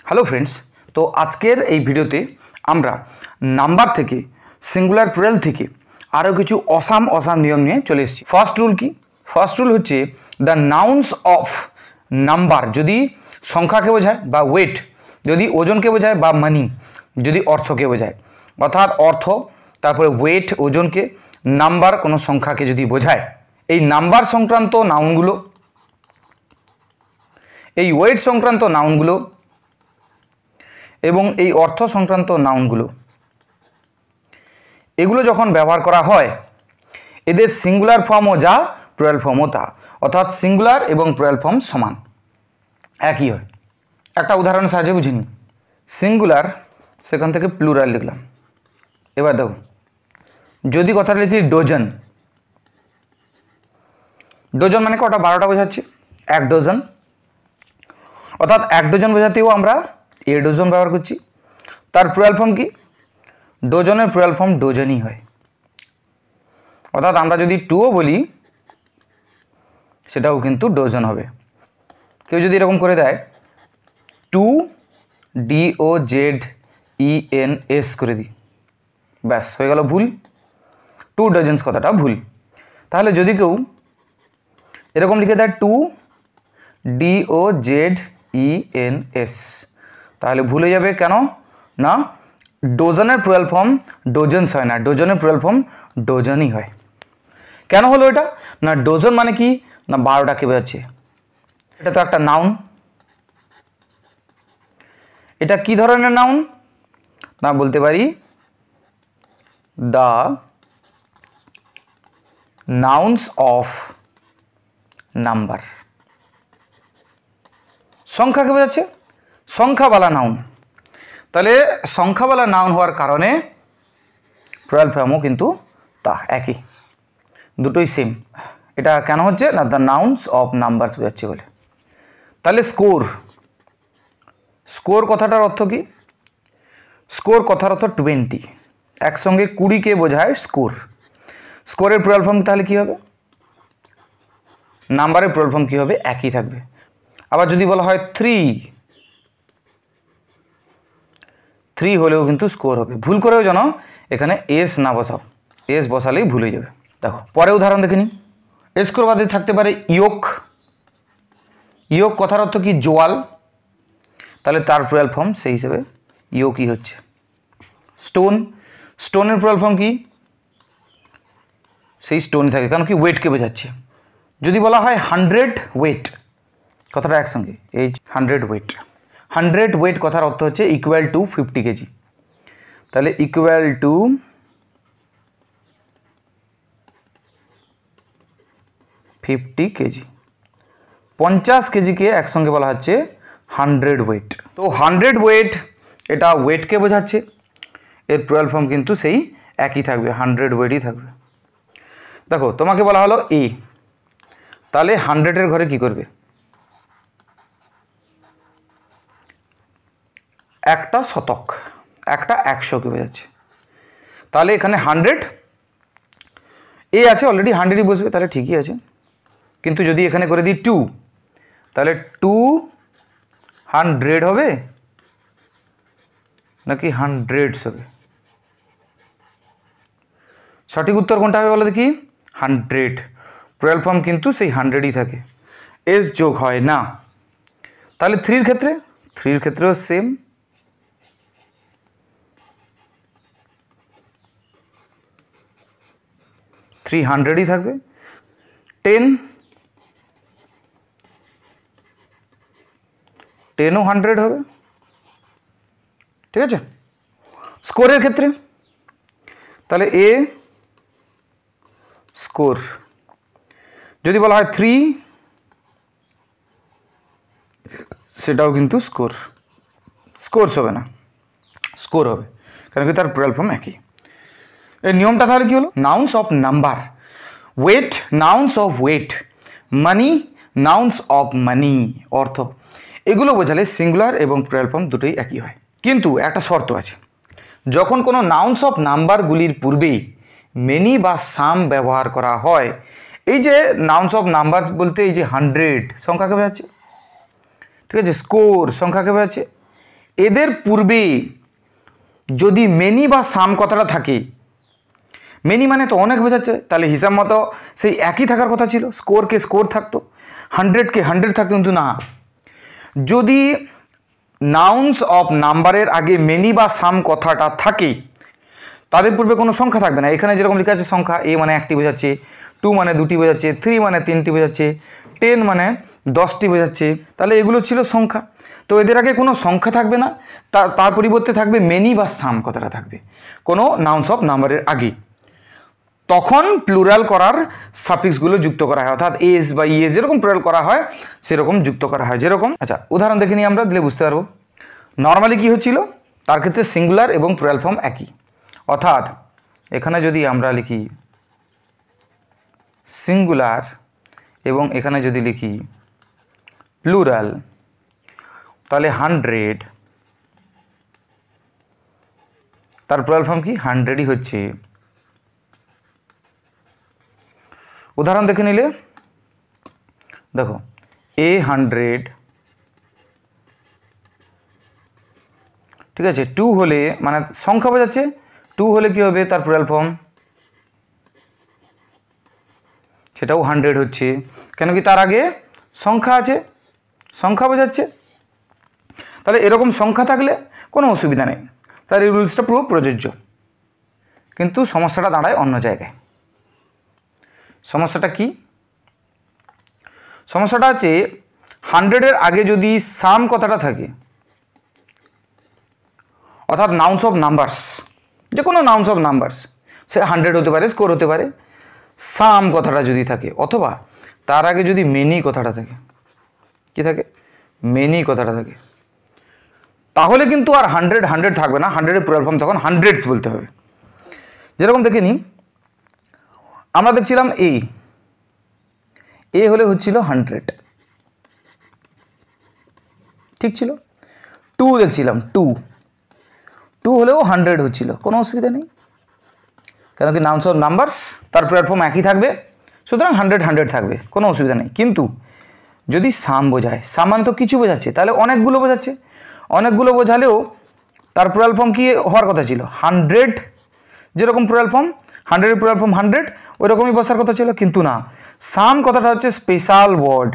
Hello friends, তো আজকের এই ভিডিওতে আমরা নাম্বার থেকে সিঙ্গুলার প্লুরাল থেকে আরও কিছু অসাম নিয়ম নিয়ে চলে এসেছি। ফার্স্ট রুল কি? ফার্স্ট রুল হচ্ছে দ্য নাউন্স অফ নাম্বার যদি সংখ্যাকে বোঝায় বা ওয়েট যদি ওজনকে বোঝায় বা মানি যদি অর্থকে বোঝায়, অর্থাৎ অর্থ তারপরে ওয়েট ওজনকে, নাম্বার কোনো সংখ্যাকে যদি বোঝায়, এই নাম্বার সংক্রান্ত নাউনগুলো, এই ওয়েট সংক্রান্ত নাউনগুলো এবং এই অর্থ সংক্রান্ত নাউনগুলো এগুলো যখন ব্যবহার করা হয় এদের সিঙ্গুলার ফর্মও যা প্লুরাল ফর্মও তা, অর্থাৎ সিঙ্গুলার এবং প্লুরাল ফর্ম সমান একই হয়। একটা উদাহরণ সাহায্যে বুঝে নিই। সিঙ্গুলার সেখান থেকে প্লুরাল লিখলাম। এবার দেখো, যদি কথাটা লিখি ডজন, ডজন মানে কটা? 12টা বোঝাচ্ছে, 1 ডজন, অর্থাৎ 1 ডজন বোঝাতেও আমরা এ ডজন ব্যবহার করছি। তার প্লুরাল ফর্ম কি? ডজনের প্লুরাল ফর্ম ডজনই হয়। অর্থাৎ আমরা যদি টুও বলি সেটাও কিন্তু ডজন হবে। কেউ যদি এরকম করে দেয় 2 DOZENS করে দিই, ব্যাস হয়ে গেল ভুল, 2 ডজনস কথাটা ভুল। তাহলে যদি কেউ এরকম লিখে দেয় 2 DOZENS তাহলে ভুলে যাবে। কেন না? ডজনের প্লুরাল ফর্ম ডজনস হয় না, ডজনের প্লুরাল ফর্ম ডজনই হয়। কেন হলো এটা? না ডজন মানে কি? না 12টাকে বোঝাচ্ছে। এটা তো একটা নাউন। এটা কি ধরনের নাউন? না বলতে পারি দ্য নাউন্স অফ নাম্বার। সংখ্যাকে বোঝাচ্ছে, সংখ্যাওয়ালা নাউন। তাহলে সংখ্যাওয়ালা নাউন হওয়ার কারণে প্লুরাল ফর্মও কিন্তু তা একই, দুটোই সেম। এটা কেন হচ্ছে? না দ্য নাউন্স অফ নাম্বারস বোঝাচ্ছে বলে। তাহলে স্কোর, স্কোর কথাটার অর্থ কি? স্কোর কথার অর্থ 20, একসঙ্গে 20কে বোঝায় স্কোর। স্কোরের প্লুরাল ফর্ম তাহলে কি হবে? নাম্বারের প্লুরাল ফর্ম কি হবে? একই থাকবে। আবার যদি বলা হয় 3 হলেও কিন্তু স্কোর হবে। ভুল করেও যেন এখানে এস না বসাও, এস বসালেই ভুল হয়ে যাবে। দেখো পরে উদাহরণ দেখে নিই। স্কোর বাদে থাকতে পারে ইয়োক। ইয়োক কথার অর্থ কি? জোয়াল। তাহলে তার প্লুরাল ফর্ম সেই হিসেবে ইয়োকই হচ্ছে। স্টোন, স্টোনের প্লুরাল ফর্ম কি? সেই স্টোনই থাকে, কারণ কি ওয়েটকে বোঝাচ্ছে। যদি বলা হয় 100 ওয়েট, কথাটা একসঙ্গে এই 100 ওয়েট, 100 ওয়েট কথার অর্থ হচ্ছে ইকুয়াল টু 50 কেজি। তাহলে ইকুয়াল টু 50 কেজি, 50 কেজিকে একসঙ্গে বলা হচ্ছে 100 ওয়েট। তো 100 ওয়েট এটা ওয়েটকে বোঝাচ্ছে, এর প্লুরাল ফর্ম কিন্তু সেই একই থাকবে, 100 ওয়েটই থাকবে। দেখো তোমাকে বলা হলো এ, তাহলে 100-এর ঘরে কি করবে? একটা শতক, একটা 100কে বোঝাচ্ছে। তাহলে এখানে 100 এ আছে, অলরেডি 100ই বসবে, তাহলে ঠিকই আছে। কিন্তু যদি এখানে করে দিই 2, তাহলে 200 হবে নাকি 100s হবে? সঠিক উত্তর কোনটা হবে বলো দেখি? 100। প্লুরাল ফর্ম কিন্তু সেই 100ই থাকে, এস যোগ হয় না। তাহলে 3-র ক্ষেত্রে, 3-র ক্ষেত্রেও সেম, 300ই থাকবে। 10ও 100 হবে, ঠিক আছে। স্কোরের ক্ষেত্রে তাহলে এ স্কোর, যদি বলা হয় 3 সেটাও কিন্তু স্কোর, স্কোরস হবে না, স্কোর হবে, কারণ কি তার প্লুরাল ফর্ম একই। এই নিয়মটা তাহলে কি হলো? Nouns of number, weight nouns of weight, money nouns of money, অর্থ, এগুলো বোঝালে সিঙ্গুলার এবং প্লুরাল ফর্ম দুটোই একই হয়। কিন্তু একটা শর্ত আছে, যখন কোনো নাউন্স অফ নাম্বারগুলির পূর্বেই মেনি বা সাম ব্যবহার করা হয়, এই যে নাউন্স অফ নাম্বারস বলতে এই যে 100 সংখ্যাকে বোঝাচ্ছে, ঠিক আছে, স্কোর সংখ্যাকে বোঝাচ্ছে, এদের পূর্বে যদি মেনি বা সাম কথাটা থাকে, মেনি মানে তো অনেক বোঝাচ্ছে, তাহলে হিসাব মতো সেই একই থাকার কথা ছিল, স্কোরকে স্কোর থাকতো, 100কে 100 থাকতো, কিন্তু না, যদি নাউন্স অফ নাম্বারের আগে মেনি বা সাম কথাটা থাকে তাদের পূর্বে কোনো সংখ্যা থাকবে না। এখানে যেরকম লেখা আছে সংখ্যা, এ মানে 1টি বোঝাচ্ছে, 2 মানে 2টি বোঝাচ্ছে, 3 মানে 3টি বোঝাচ্ছে, 10 মানে 10টি বোঝাচ্ছে, তাহলে এগুলো ছিল সংখ্যা। তো এদের আগে কোনো সংখ্যা থাকবে না, তার পরিবর্তে থাকবে মেনি বা সাম কথাটা থাকবে কোনো নাউন্স অফ নাম্বারের আগে। তখন প্লুরাল করার সাফিক্সগুলো যুক্ত করা হয়, অর্থাৎ এস বা ইএস যেরকম প্লুরাল করা হয় সেরকম যুক্ত করা হয়। যেরকম, আচ্ছা উদাহরণ দেখে নিই আমরা, দিলে বুঝতে পারবো। নর্মালি কী হচ্ছিল, তার ক্ষেত্রে সিঙ্গুলার এবং প্লুরাল ফর্ম একই, অর্থাৎ এখানে যদি আমরা লিখি সিঙ্গুলার এবং এখানে যদি লিখি প্লুরাল, তাহলে 100, তার প্লুরাল ফর্ম কি 100ই হচ্ছে। উদাহরণ দেখে নিলে দেখো, A100, ঠিক আছে, 2 হলে মানে সংখ্যা বোঝাচ্ছে, 2 হলে কি হবে তার প্লুরাল ফর্ম, সেটাও 100 হচ্ছে, কেন কি তার আগে সংখ্যা আছে, সংখ্যা বোঝাচ্ছে। তাহলে এরকম সংখ্যা থাকলে কোনো অসুবিধা নেই, তার এই রুলসটা পুরো প্রযোজ্য। কিন্তু সমস্যাটা দাঁড়ায় অন্য জায়গায়। সমস্যাটা কি? সমস্যাটা হচ্ছে 100-এর আগে যদি সাম কথাটা থাকে, অর্থাৎ নাউন্স অফ নাম্বারস, যে কোনো নাউন্স অফ নাম্বারস, সে 100 হতে পারে, স্কোর হতে পারে, সাম কথাটা যদি থাকে, অথবা তার আগে যদি মেনি কথাটা থাকে, কি থাকে, মেনি কথাটা থাকে, তাহলে কিন্তু আর 100 থাকবে না, 100-এর প্লুরাল ফর্ম তখন হান্ড্রেডস বলতে হবে। যেরকম দেখে নিই, আমরা দেখছিলাম এ হলে হচ্ছিল 100, ঠিক ছিল। 2 দেখছিলাম, 2 হলেও 100 হচ্ছিল, কোনো অসুবিধা নেই, কেন কি নাউন্স অফ নাম্বারস, তার প্লুরাল ফর্ম একই থাকবে, সুতরাং 100 থাকবে, কোনো অসুবিধা নেই। কিন্তু যদি সাম বোঝায়, সাম মানে তো কিছু বোঝাচ্ছে, তাহলে অনেকগুলো বোঝাচ্ছে, অনেকগুলো বোঝালেও তার প্লুরাল ফর্ম কি হওয়ার কথা ছিল 100, যেরকম প্লুরাল ফর্ম 100-এর প্লুরাল ফর্ম 100, ওই রকমই বসার কথা ছিল, কিন্তু না, সাম কথাটা হচ্ছে স্পেশাল ওয়ার্ড।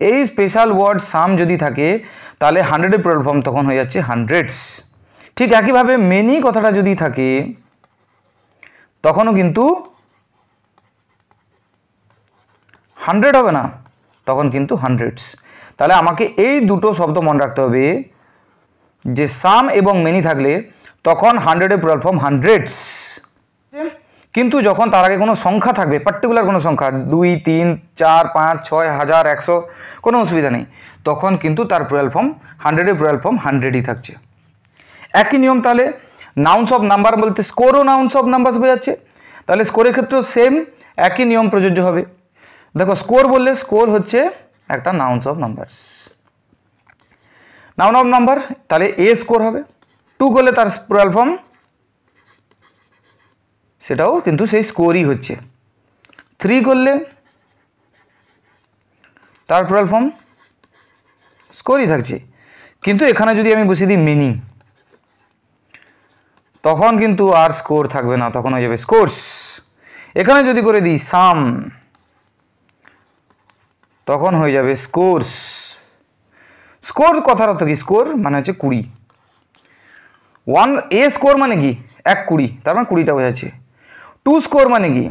এই স্পেশাল ওয়ার্ড সাম যদি থাকে তাহলে 100-এর প্লুরাল ফর্ম তখন হয়ে যাচ্ছে হান্ড্রেডস। ঠিক একইভাবে মেনি কথাটা যদি থাকে তখনও কিন্তু 100 হবে না, তখন কিন্তু হান্ড্রেডস। তাহলে আমাকে এই দুটো শব্দ মনে রাখতে হবে যে সাম এবং মেনি থাকলে তখন 100-এর প্লুরাল ফর্ম হান্ড্রেডস, কিন্তু যখন তার আগে কোনো সংখ্যা থাকবে, পার্টিকুলার কোনো সংখ্যা 2, 3, 4, 5, 6, 1000, 100, কোনো অসুবিধা নেই, তখন কিন্তু তার প্লুরাল ফর্ম 100-এর প্লুরাল ফর্ম 100ই থাকছে। একই নিয়ম, তাহলে নাউন্স অফ নাম্বার বলতে স্কোরও নাউন্স অফ নাম্বারস বোঝাচ্ছে, তাহলে স্কোরের ক্ষেত্রেও সেম একই নিয়ম প্রযোজ্য হবে। দেখো, স্কোর বললে স্কোর হচ্ছে একটা nouns of numbers, noun of number, তাহলে এ স্কোর হবে। 2 করলে তার প্লুরাল ফর্ম, সেটাও কিন্তু সেই স্কোরই হচ্ছে। 3 করলে তার প্লুরাল ফর্ম স্কোরই থাকছে, কিন্তু এখানে যদি আমি বসিয়ে দিই মেনি, তখন কিন্তু আর স্কোর থাকবে না, তখন হয়ে যাবে স্কোরস। এখানে যদি করে দিই সাম, তখন হয়ে যাবে স্কোরস। স্কোর কথার অর্থ কি? স্কোর মানে হচ্ছে 20। এ স্কোর মানে কি 1 20, তার মানে 20টা বোঝাচ্ছে। 2 স্কোর মানে কি,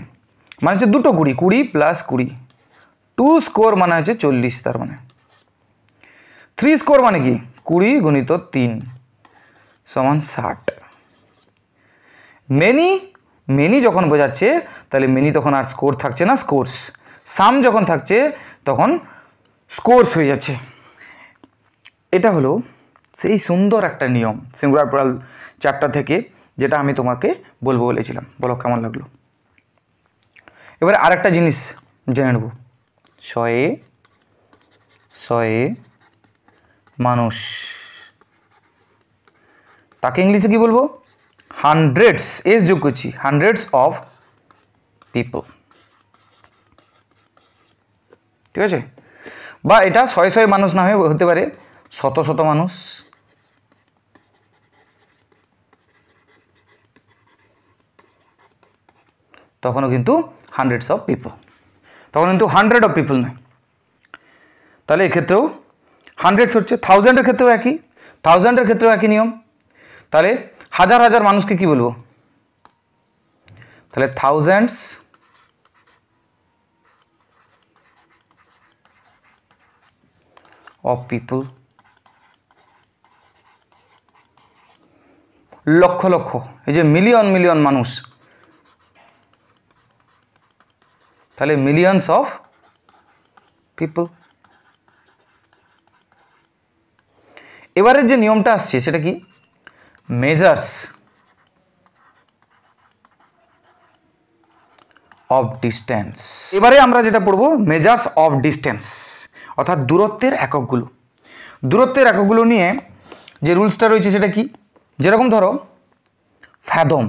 মানে হচ্ছে দুটো 20, 20 + 20, 2 স্কোর মানে হচ্ছে 40, তার মানে 3 স্কোর মানে কি 20 × 3 = 60। মেনি যখন বোঝাচ্ছে তাহলে মেনি তখন আর স্কোর থাকছে না, স্কোরস। সাম যখন থাকছে তখন স্কোরস হয়ে যাচ্ছে। এটা হলো সেই সুন্দর একটা নিয়ম সিঙ্গুলার প্লুরাল চ্যাপ্টার থেকে, যেটা আমি তোমাকে বলবো বলেছিলাম। বলো কেমন লাগলো? এবারে আরেকটা জিনিস জেনে নেব, 100 মানুষ, তাকে ইংলিশে কি বলবো? হান্ড্রেডস, এস যোগ করছি, হান্ড্রেডস অফ পিপল, ঠিক আছে? বা এটা 100 মানুষ না হয়ে হতে পারে 100 মানুষ, তখনও কিন্তু হান্ড্রেডস অফ পিপল, তখন কিন্তু হান্ড্রেড অফ পিপল নয়। তাহলে এক্ষেত্রেও হান্ড্রেডস হচ্ছে, থাউজেন্ডের ক্ষেত্রেও একই, থাউজেন্ডের ক্ষেত্রেও একই নিয়ম। তাহলে হাজার হাজার মানুষকে কি বলবো? তাহলে thousands of people, lakh lakh, এই যে মিলিয়ন মিলিয়ন মানুষ, তাহলে মিলিয়নস অফ পিপল। এবারের যে নিয়মটা আসছে সেটা কি? Measures of distance. এবারে আমরা যেটা পড়বো মেজার্স অফ ডিস্টেন্স, অর্থাৎ দূরত্বের এককগুলো। দূরত্বের এককগুলো নিয়ে যে রুলসটা রয়েছে সেটা কি? যেরকম ধরো ফ্যাদম,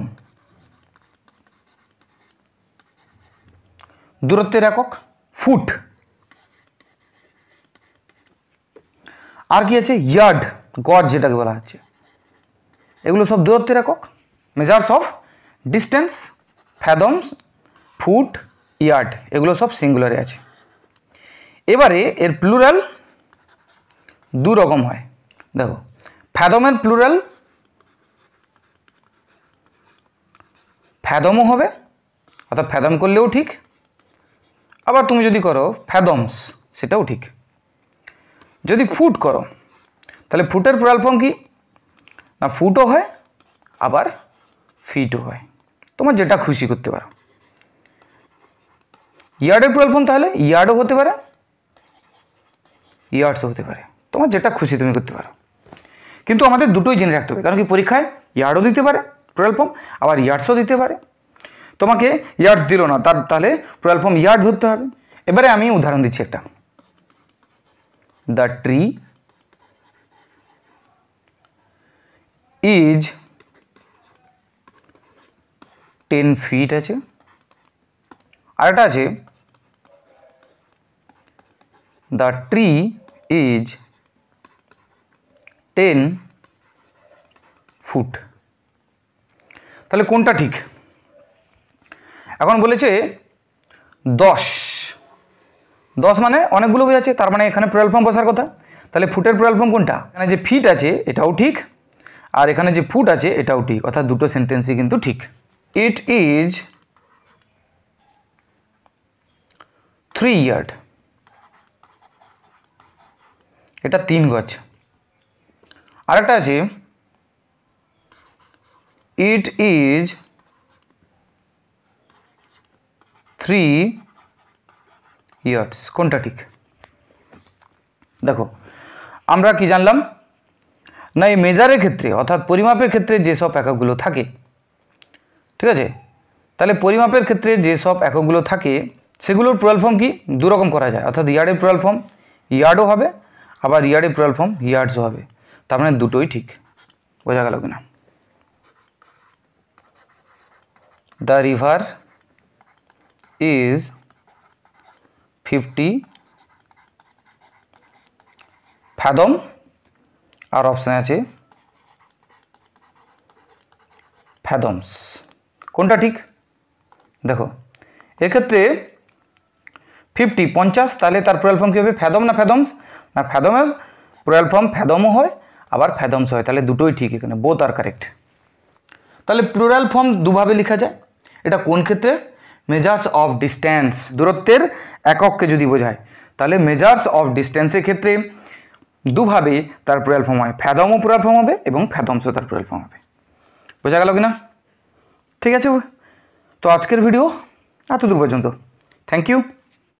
দূরত্বের একক। ফুট, আর কি আছে? ইয়ার্ড, গজ যেটাকে বলা হচ্ছে, এগুলো সব দূরত্বের একক। Measures of distance, fathoms, feet, yards, এগুলো সব সিঙ্গুলারে আছে। এবারে এর প্লুরাল দু রকম হয়। দেখো, ফ্যাদমের প্লুরাল ফ্যাদমও হবে, অর্থাৎ ফ্যাদম করলেও ঠিক, আবার তুমি যদি করো ফ্যাদমস সেটাও ঠিক। যদি ফুট করো তাহলে ফুটের প্লুরাল ফর্ম কি? না ফুটও হয় আবার ফিটও হয়, তোমার যেটা খুশি করতে পারো। ইয়ার্ডের প্লুরাল ফর্ম তাহলে ইয়ার্ডও হতে পারে, ইয়ার্ডসও হতে পারে, তোমার যেটা খুশি তুমি করতে পারো। কিন্তু আমাদের দুটোই জেনে রাখতে হবে, কারণ কি পরীক্ষায় ইয়ার্ডও দিতে পারে প্লুরাল ফর্ম, আবার ইয়ার্ডসও দিতে পারে। তোমাকে ইয়ার্ডস দিল না, তাহলে প্লুরাল ফর্ম ইয়ার্ডস ধরতে হবে। এবারে আমি উদাহরণ দিচ্ছি একটা। দ্য ট্রি ইজ 10 feet আছে, আরেকটা আছে দ্য ট্রি ইজ 10 ফুট। তাহলে কোনটা ঠিক? এখন বলেছে 10, 10 মানে অনেকগুলো বোঝাচ্ছে, তার মানে এখানে প্লুরাল ফর্ম বসার কথা। তাহলে ফুটের প্লুরাল ফর্ম কোনটা? এখানে যে ফিট আছে এটাও ঠিক, আর এখানে যে ফুট আছে এটাও ঠিক, অর্থাৎ দুটো সেন্টেন্সই কিন্তু ঠিক। ইট ইজ 3 ইয়ার্ড, এটা 3 গজ। আরেকটা আছে ইট ইজ 3 ইয়ার্স, কোনটা ঠিক? দেখো আমরা কি জানলাম না, এই মেজারের ক্ষেত্রে অর্থাৎ পরিমাপের ক্ষেত্রে যেসব এককগুলো থাকে, ঠিক আছে, তাহলে পরিমাপের ক্ষেত্রে যেসব এককগুলো থাকে সেগুলোর প্লুরাল ফর্ম কি? দু রকম করা যায়, অর্থাৎ ইয়ার্ডের প্লুরাল ফর্ম ইয়ার্ডও হবে, আবার ইয়ার্ডের প্লুরাল ফর্ম ইয়ার্ডসও হবে, তার মানে দুটোই ঠিক। বোঝা গেল কিনা? দ্য রিভার ইজ 50 ফ্যাদম, আর অপশানে আছে ফ্যাদমস, কোনটা ঠিক? দেখো এক্ষেত্রে 50 50, তাহলে তার প্লুরাল ফর্ম কী হবে? ফ্যাদম না ফ্যাদমস? না ফ্যাদমের প্লুরাল ফর্ম ফ্যাদমও হয় আবার ফ্যাদমস হয়, তাহলে দুটোই ঠিক, এখানে বোথ আর কারেক্ট। তাহলে প্লুরাল ফর্ম দুভাবে লেখা যায়। এটা কোন ক্ষেত্রে? মেজার্স অফ ডিস্টেন্স, দূরত্বের একককে যদি বোঝায় তাহলে মেজার্স অফ ডিস্টেন্সের ক্ষেত্রে দুভাবে তার প্লুরাল ফর্ম হয়, ফ্যাদমও প্লুরাল ফর্ম হবে এবং ফ্যাদমসও তার প্লুরাল ফর্ম হবে। বোঝা গেল কিনা? ঠিক আছে, তো আজকের ভিডিও এতদূর পর্যন্ত। Thank you.